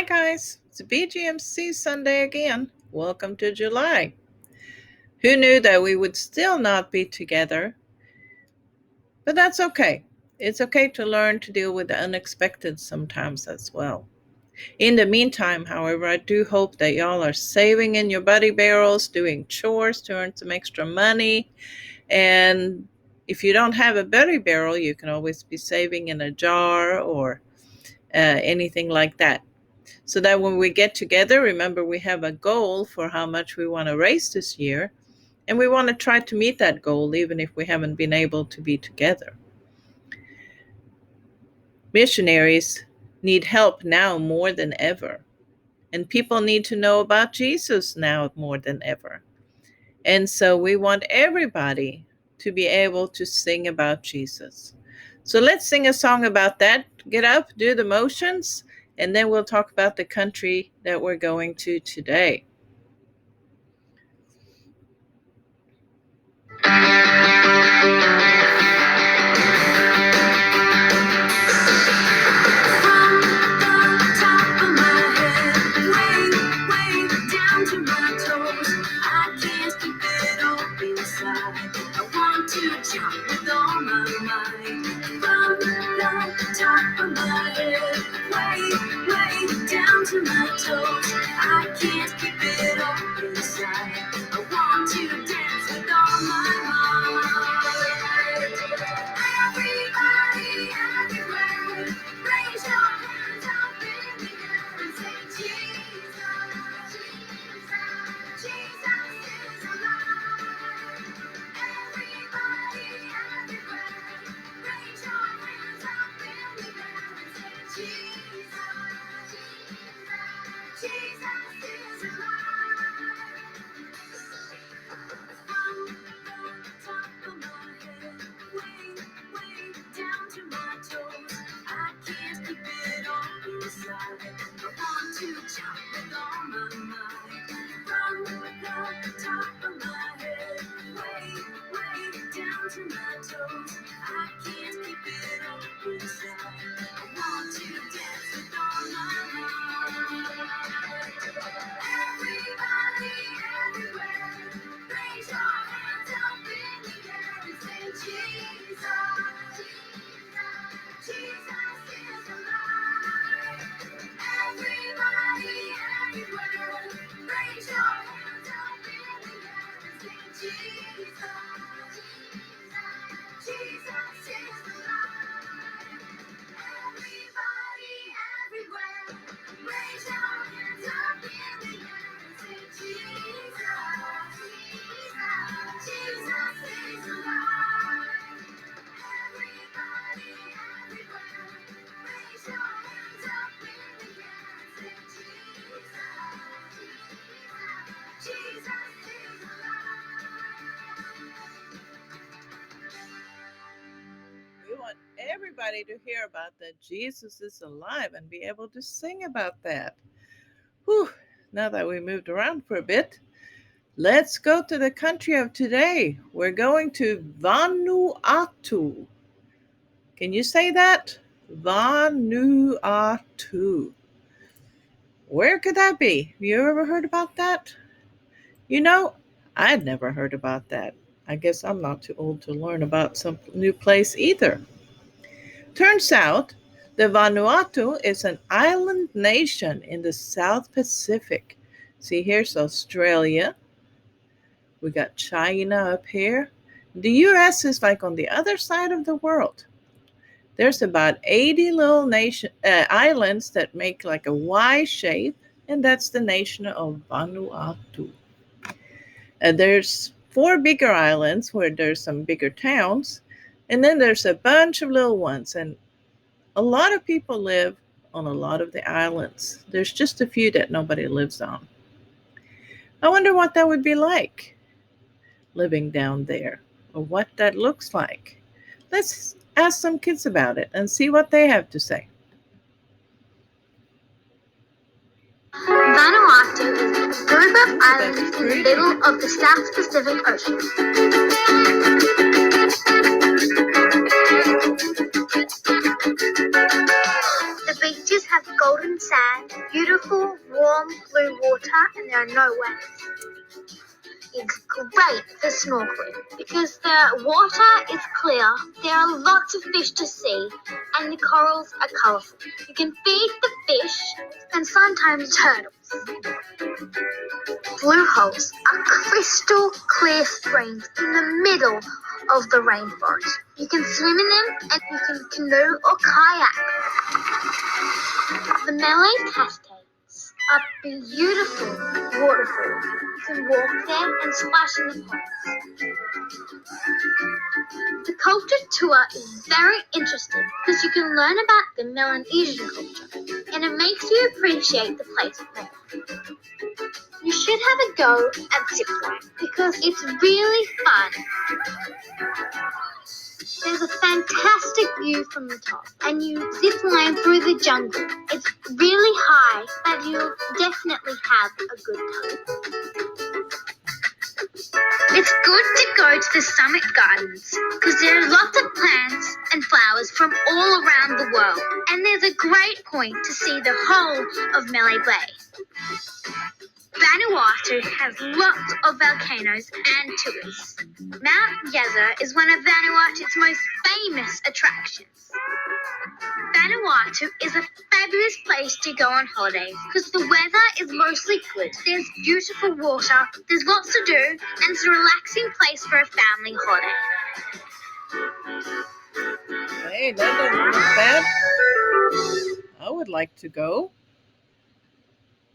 guys, it's BGMC Sunday again. Welcome to July. Who knew that we would still not be together? But that's okay. It's okay to learn to deal with the unexpected sometimes as well. In the meantime, however, I do hope that y'all are saving in your buddy barrels, doing chores to earn some extra money. And if you don't have a buddy barrel, you can always be saving in a jar or anything like that. So that when we get together, remember we have a goal for how much we want to raise this year. And we want to try to meet that goal even if we haven't been able to be together. Missionaries need help now more than ever. And people need to know about Jesus now more than ever. And so we want everybody to be able to sing about Jesus. So let's sing a song about that. Get up, do the motions, and then we'll talk about the country that we're going to today. Everybody to hear about that Jesus is alive and be able to sing about that. Whew, now that we moved around for a bit, let's go to the country of today. We're going to Vanuatu. Can you say that? Vanuatu. Where could that be? Have you ever heard about that? You know, I'd never heard about that. I guess I'm not too old to learn about some new place either. Turns out, the Vanuatu is an island nation in the South Pacific. See, here's Australia. We got China up here. The US is like on the other side of the world. There's about 80 little islands that make like a Y shape, and that's the nation of Vanuatu. There's 4 bigger islands where there's some bigger towns, and then there's a bunch of little ones, and a lot of people live on a lot of the islands. There's just a few that nobody lives on. I wonder what that would be like living down there, or what that looks like. Let's ask some kids about it and see what they have to say. Vanuatu is a group of islands in the middle of the South Pacific Ocean. The beaches have golden sand, beautiful, warm blue water, and there are no waves. It's great for snorkeling because the water is clear, there are lots of fish to see, and the corals are colourful. You can feed the fish and sometimes turtles. Blue holes are crystal clear streams in the middle of the rainforest. You can swim in them and you can canoe or kayak. The Malay Cascades are beautiful waterfalls. You can walk there and splash in the ponds. The culture tour is very interesting because you can learn about the Melanesian culture and it makes you appreciate the place more. You should have a go at zipline because it's really fun. There's a fantastic view from the top and you zip line through the jungle. It's really high, but you'll definitely have a good time. It's good to go to the summit gardens because there are lots of plants and flowers from all around the world and there's a great point to see the whole of Malay Bay. Vanuatu has lots of volcanoes and tours. Mount Yeza is one of Vanuatu's most famous attractions. Vanuatu is a fabulous place to go on holidays because the weather is mostly good. There's beautiful water, there's lots to do, and it's a relaxing place for a family holiday. Hey, that doesn't look bad. I would like to go.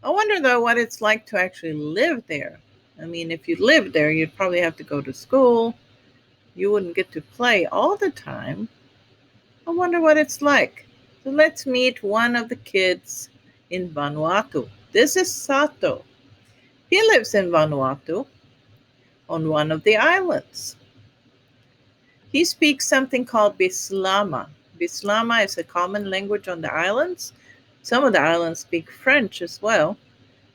I wonder, though, what it's like to actually live there. I mean, if you lived there, you'd probably have to go to school. You wouldn't get to play all the time. I wonder what it's like. So let's meet one of the kids in Vanuatu. This is Sato. He lives in Vanuatu on one of the islands. He speaks something called Bislama. Bislama is a common language on the islands. Some of the islands speak French as well,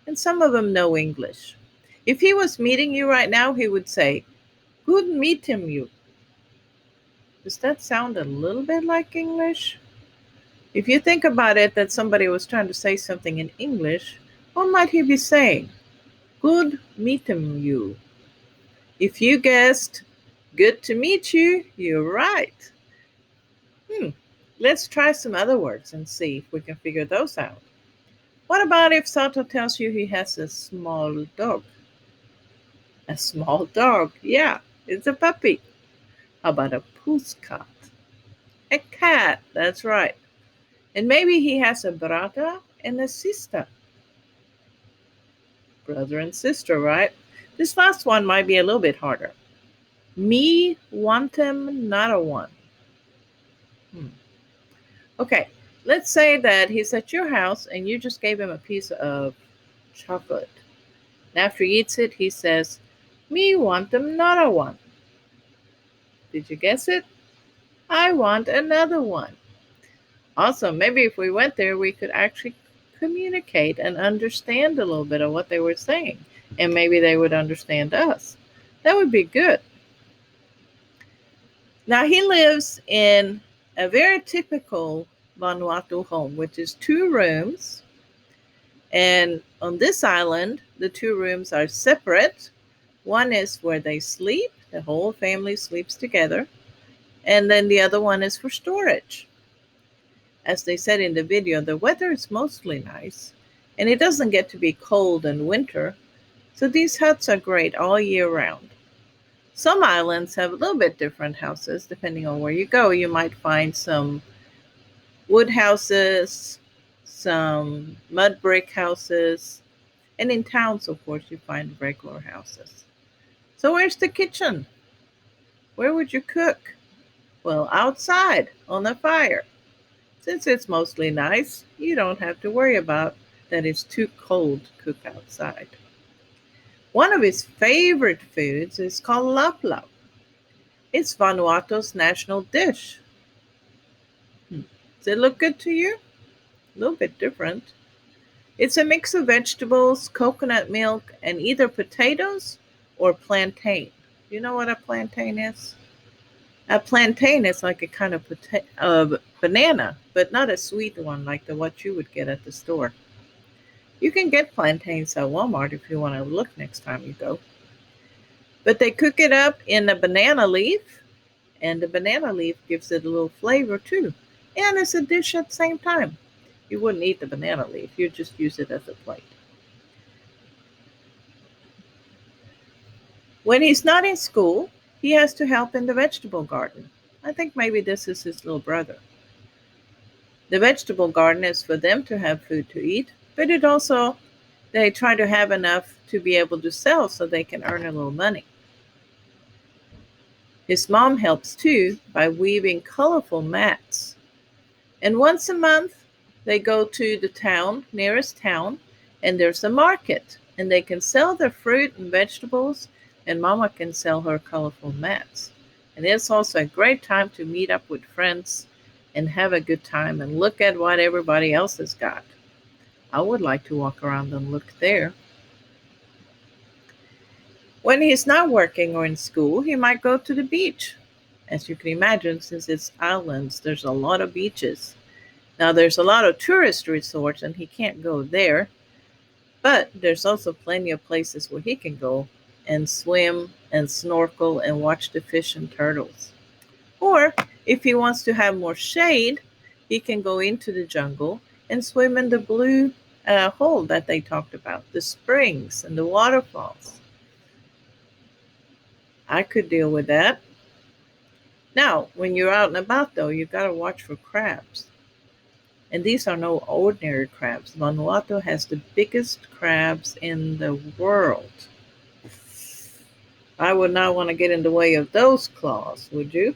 and some of them know English. If he was meeting you right now, he would say, "Good meeting you." Does that sound a little bit like English? If you think about it, that somebody was trying to say something in English, what might he be saying? Good meeting you. If you guessed, good to meet you, you're right. Let's try some other words and see if we can figure those out. What about if Sato tells you he has a small dog? A small dog, yeah, it's a puppy. How about a puskat? A cat, that's right. And maybe he has a brother and a sister. Brother and sister, right? This last one might be a little bit harder. Me want him, not a one. Okay, let's say that he's at your house and you just gave him a piece of chocolate. And after he eats it, he says, "Me want them not a one." Did you guess it? I want another one. Also, maybe if we went there, we could actually communicate and understand a little bit of what they were saying. And maybe they would understand us. That would be good. Now, he lives in a very typical Vanuatu home, which is 2 rooms. And on this island, the 2 rooms are separate. One is where they sleep, the whole family sleeps together. And then the other one is for storage. As they said in the video, the weather is mostly nice, and it doesn't get to be cold in winter, so these huts are great all year round. Some islands have a little bit different houses, depending on where you go. You might find some wood houses, some mud brick houses, and in towns, of course, you find regular houses. So where's the kitchen? Where would you cook? Well, outside on the fire. Since it's mostly nice, you don't have to worry about that it's too cold to cook outside. One of his favorite foods is called lap. It's Vanuatu's national dish. Does it look good to you? A little bit different. It's a mix of vegetables, coconut milk, and either potatoes or plantain. You know what a plantain is? A plantain is like a kind of banana, but not a sweet one like the what you would get at the store. You can get plantains at Walmart if you want to look next time you go. But they cook it up in a banana leaf, and the banana leaf gives it a little flavor too. And it's a dish at the same time. You wouldn't eat the banana leaf, you'd just use it as a plate. When he's not in school, he has to help in the vegetable garden. I think maybe this is his little brother. The vegetable garden is for them to have food to eat, but it also they try to have enough to be able to sell so they can earn a little money. His mom helps too by weaving colorful mats. And once a month, they go to the town, nearest town, and there's a market. And they can sell their fruit and vegetables, and Mama can sell her colorful mats. And it's also a great time to meet up with friends and have a good time and look at what everybody else has got. I would like to walk around and look there. When he's not working or in school, he might go to the beach. As you can imagine, since it's islands, there's a lot of beaches. Now, there's a lot of tourist resorts, and he can't go there, but there's also plenty of places where he can go and swim and snorkel and watch the fish and turtles. Or if he wants to have more shade, he can go into the jungle and swim in the blue hole that they talked about, the springs and the waterfalls. I could deal with that. Now, when you're out and about, though, you've got to watch for crabs. And these are no ordinary crabs. Vanuatu has the biggest crabs in the world. I would not want to get in the way of those claws, would you?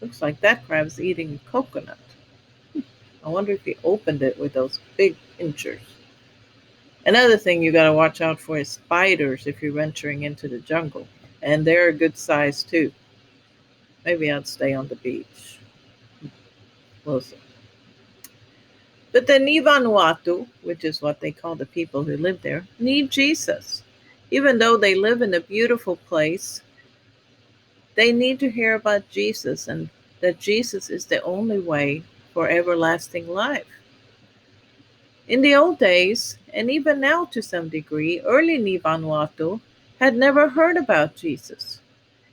Looks like that crab's eating a coconut. I wonder if he opened it with those big pinchers. Another thing you got to watch out for is spiders if you're venturing into the jungle. And they're a good size too. Maybe I'd stay on the beach. We'll see. But the Ni Vanuatu, which is what they call the people who live there, need Jesus. Even though they live in a beautiful place, they need to hear about Jesus and that Jesus is the only way for everlasting life. In the old days, and even now to some degree, early Ni Vanuatu had never heard about Jesus.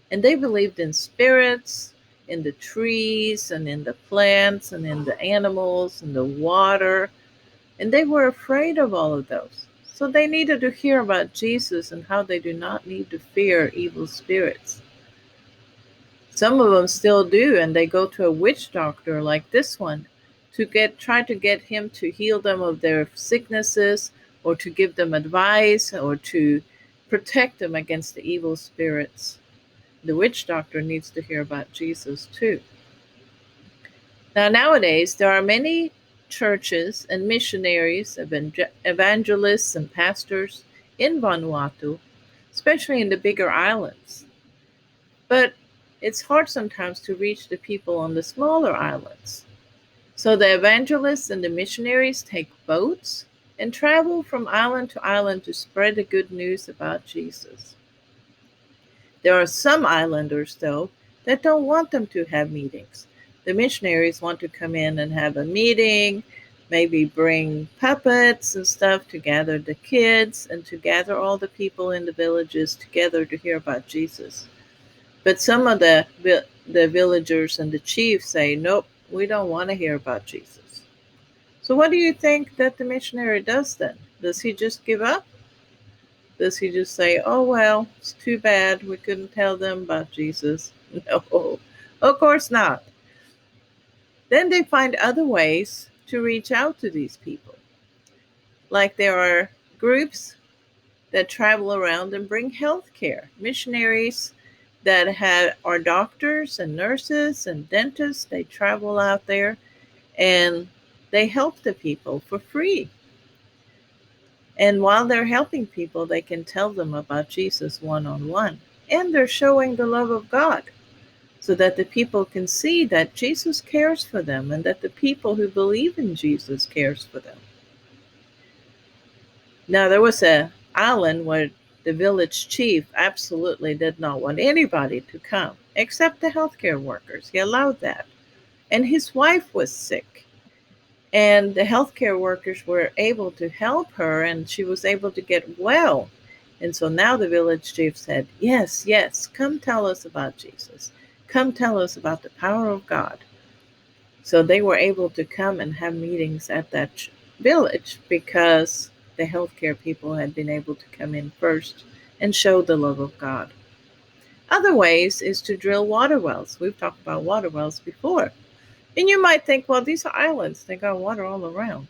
And they believed in spirits, in the trees, and in the plants, and in the animals, and the water. And they were afraid of all of those. So they needed to hear about Jesus and how they do not need to fear evil spirits. Some of them still do, and they go to a witch doctor like this one to try to get him to heal them of their sicknesses or to give them advice or to protect them against the evil spirits. The witch doctor needs to hear about Jesus too. Now, nowadays, there are many churches and missionaries, evangelists, and pastors in Vanuatu, especially in the bigger islands. But it's hard sometimes to reach the people on the smaller islands. So the evangelists and the missionaries take boats and travel from island to island to spread the good news about Jesus. There are some islanders, though, that don't want them to have meetings. The missionaries want to come in and have a meeting, maybe bring puppets and stuff to gather the kids and to gather all the people in the villages together to hear about Jesus. But some of the villagers and the chiefs say, nope, we don't want to hear about Jesus. So what do you think that the missionary does then? Does he just give up? Does he just say, oh, well, it's too bad we couldn't tell them about Jesus? No, of course not. Then they find other ways to reach out to these people. Like there are groups that travel around and bring health care. Missionaries that are doctors and nurses and dentists, they travel out there and they help the people for free. And while they're helping people, they can tell them about Jesus one on one. And they're showing the love of God so that the people can see that Jesus cares for them and that the people who believe in Jesus cares for them. Now, there was an island where the village chief absolutely did not want anybody to come. except the healthcare workers. He allowed that. And his wife was sick. And the healthcare workers were able to help her, and she was able to get well. And so now the village chief said, "Yes, yes, come tell us about Jesus. Come tell us about the power of God." So they were able to come and have meetings at that village because the healthcare people had been able to come in first and show the love of God. Other ways is to drill water wells. We've talked about water wells before. And you might think, well, these are islands, they got water all around.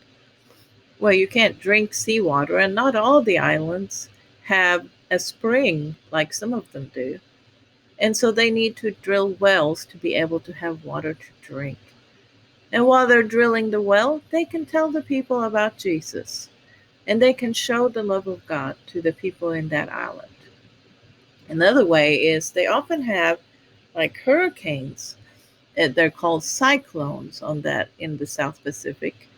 Well, you can't drink seawater, and not all the islands have a spring like some of them do. And so they need to drill wells to be able to have water to drink. And while they're drilling the well, they can tell the people about Jesus, and they can show the love of God to the people in that island. Another way is they often have like hurricanes. They're called cyclones on that in the South Pacific.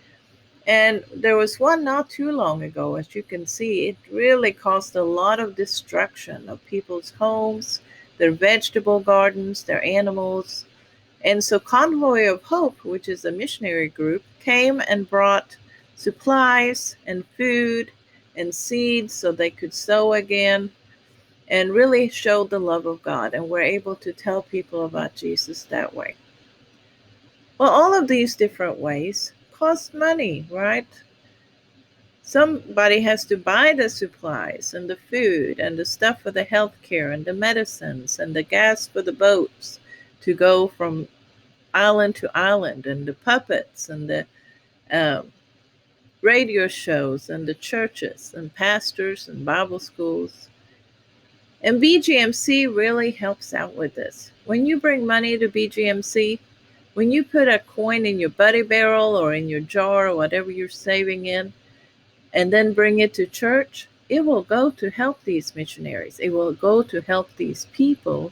And there was one not too long ago. As you can see, it really caused a lot of destruction of people's homes, their vegetable gardens, their animals. And so Convoy of Hope, which is a missionary group, came and brought supplies and food and seeds so they could sow again and really showed the love of God, and were able to tell people about Jesus that way. Well, all of these different ways cost money, right? Somebody has to buy the supplies and the food and the stuff for the healthcare and the medicines and the gas for the boats to go from island to island, and the puppets and the um, radio shows and the churches and pastors and Bible schools. And BGMC really helps out with this. When you bring money to BGMC, when you put a coin in your buddy barrel or in your jar or whatever you're saving in, and then bring it to church, it will go to help these missionaries. It will go to help these people,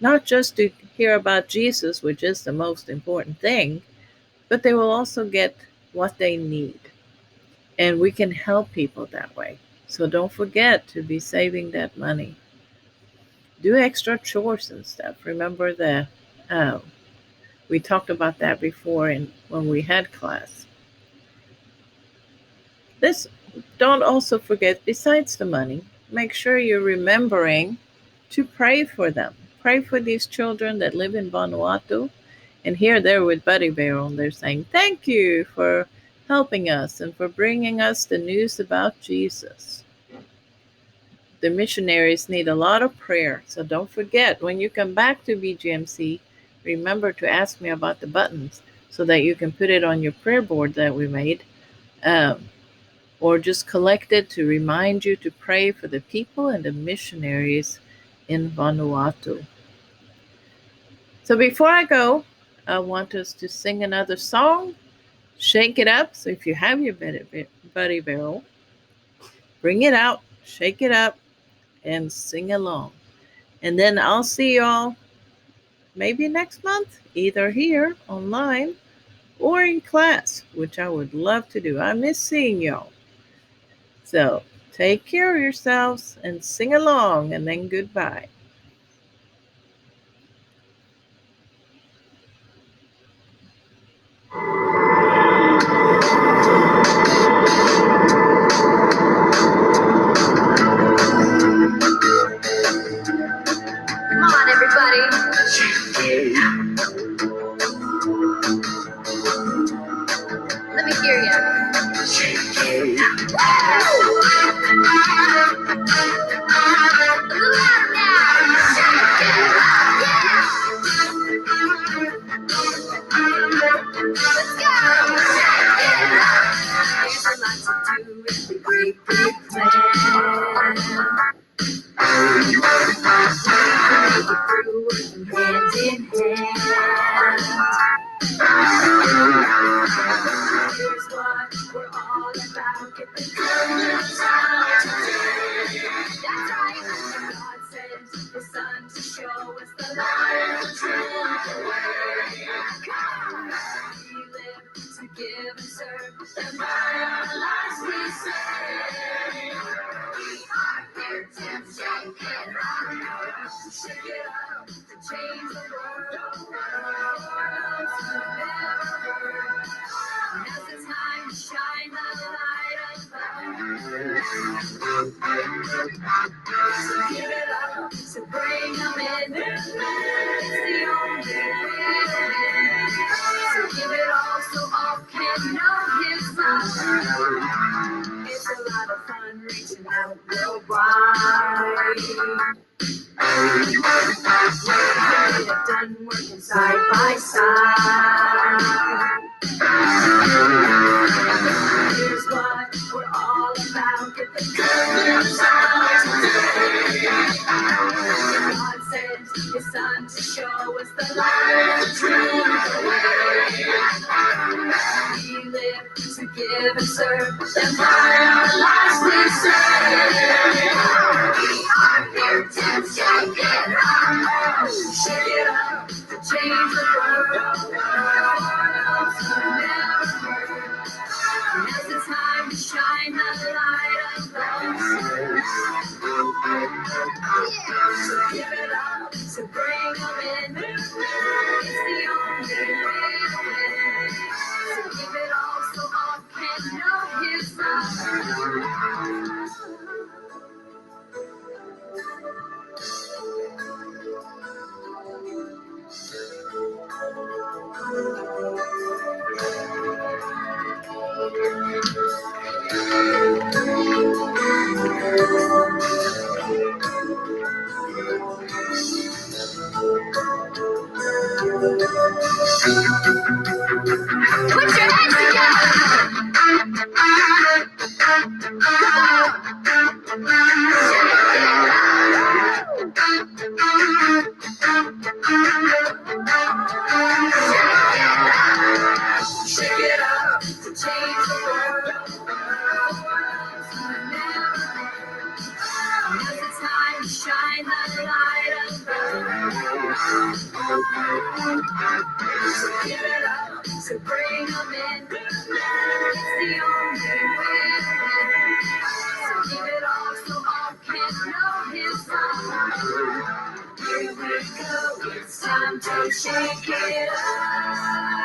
not just to hear about Jesus, which is the most important thing, but they will also get what they need. And we can help people that way. So don't forget to be saving that money. Do extra chores and stuff. Remember that we talked about that before when we had class. This don't also forget, besides the money, make sure you're remembering to pray for them. Pray for these children that live in Vanuatu. And here they're with Buddy Bear, and they're saying, "Thank you for helping us and for bringing us the news about Jesus." The missionaries need a lot of prayer. So don't forget, when you come back to BGMC, remember to ask me about the buttons so that you can put it on your prayer board that we made. Um, or just collect it to remind you to pray for the people and the missionaries in Vanuatu. So before I go, I want us to sing another song, Shake It Up. So if you have your buddy barrel, bring it out, shake it up, and sing along. And then I'll see y'all maybe next month, either here online or in class, which I would love to do. I miss seeing y'all. So take care of yourselves and sing along, and then goodbye. Come on, everybody. Let me hear you. Hand in hand. Here's what we're all about. Get the good sound. That's right. God sent His Son to show us the light, the truth, the way. Come on. We live to give and serve, and by our lives we say, we are here to shake it up. Shake it up. change the world for those who've never heard. Now's the time to shine the light above. So give it up, so bring them in. It's the only way to win. So give it all so all can know His love. It's a lot of fun reaching out worldwide. We have done working side by side. Here's what we're all about. Get the good news out today. God sent His Son to show us the light, the truth, the way. We live to give and serve. That's why our lives we say. We are here to shake it up. Shake it up to change the world. For those who never heard. Now's the time to shine the light above. So give it up, so bring them in. It's the only way to win. So give it all so all can know His love. Put your hands together. Shake it up to change the world. Now's the time to shine the light above. So give it up, so bring them in. It's the only way to win. So give it all so all can know His love. Here we go, it's time to shake it up.